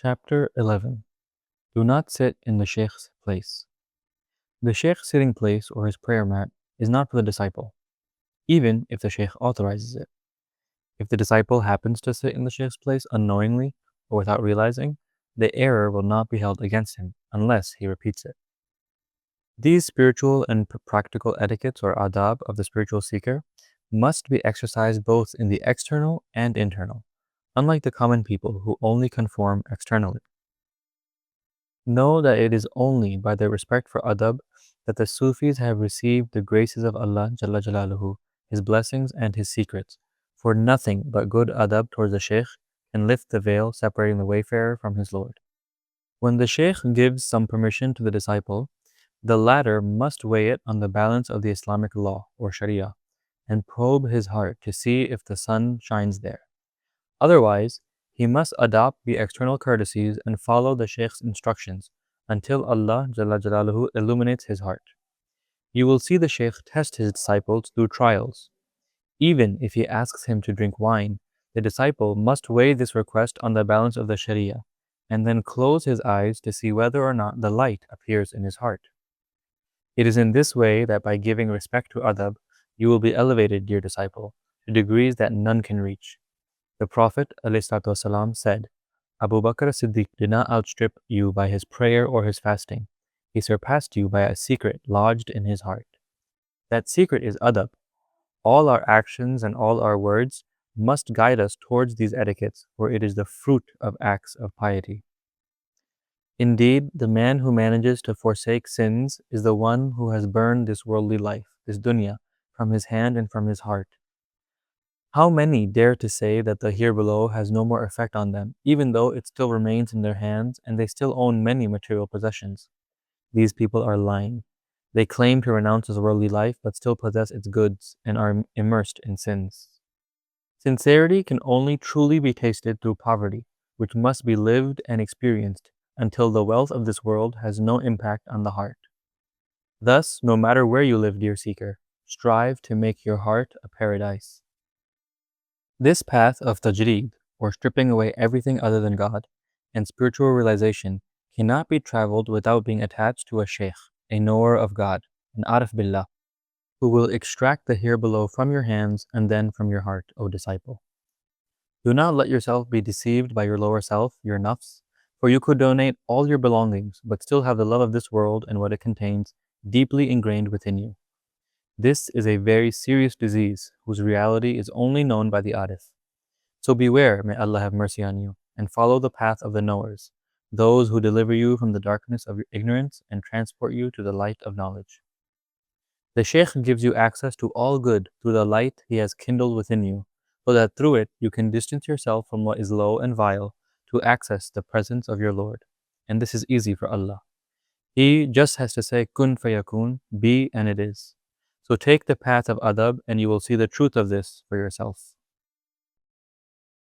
Chapter 11. Do not sit in the Shaykh's place. The Shaykh's sitting place or his prayer mat is not for the disciple, even if the Shaykh authorizes it. If the disciple happens to sit in the Shaykh's place unknowingly or without realizing, the error will not be held against him unless he repeats it. These spiritual and practical etiquettes or adab of the spiritual seeker must be exercised both in the external and internal, unlike the common people who only conform externally. Know that it is only by their respect for adab that the Sufis have received the graces of Allah Jalla Jalaluhu, His blessings and His secrets, for nothing but good adab towards the Shaykh can lift the veil separating the wayfarer from his Lord. When the Shaykh gives some permission to the disciple, the latter must weigh it on the balance of the Islamic law or Sharia and probe his heart to see if the sun shines there. Otherwise, he must adopt the external courtesies and follow the Shaykh's instructions until Allah Jalla Jalaluhu illuminates his heart. You will see the Shaykh test his disciples through trials. Even if he asks him to drink wine, the disciple must weigh this request on the balance of the Sharia and then close his eyes to see whether or not the light appears in his heart. It is in this way that by giving respect to adab, you will be elevated, dear disciple, to degrees that none can reach. The Prophet ﷺ said, Abu Bakr as-Siddiq did not outstrip you by his prayer or his fasting. He surpassed you by a secret lodged in his heart. That secret is adab. All our actions and all our words must guide us towards these etiquettes, for it is the fruit of acts of piety. Indeed, the man who manages to forsake sins is the one who has burned this worldly life, this dunya, from his hand and from his heart. How many dare to say that the here below has no more effect on them, even though it still remains in their hands and they still own many material possessions? These people are lying. They claim to renounce this worldly life but still possess its goods and are immersed in sins. Sincerity can only truly be tasted through poverty, which must be lived and experienced until the wealth of this world has no impact on the heart. Thus, no matter where you live, dear seeker, strive to make your heart a paradise. This path of tajreed, or stripping away everything other than God, and spiritual realization cannot be traveled without being attached to a Shaykh, a knower of God, an Arif Billah, who will extract the here below from your hands and then from your heart, O disciple. Do not let yourself be deceived by your lower self, your nafs, for you could donate all your belongings but still have the love of this world and what it contains deeply ingrained within you. This is a very serious disease whose reality is only known by the Arif. So beware, may Allah have mercy on you, and follow the path of the knowers, those who deliver you from the darkness of your ignorance and transport you to the light of knowledge. The Shaykh gives you access to all good through the light he has kindled within you, so that through it you can distance yourself from what is low and vile to access the presence of your Lord. And this is easy for Allah. He just has to say, Kun fayakun, be and it is. So take the path of adab and you will see the truth of this for yourself.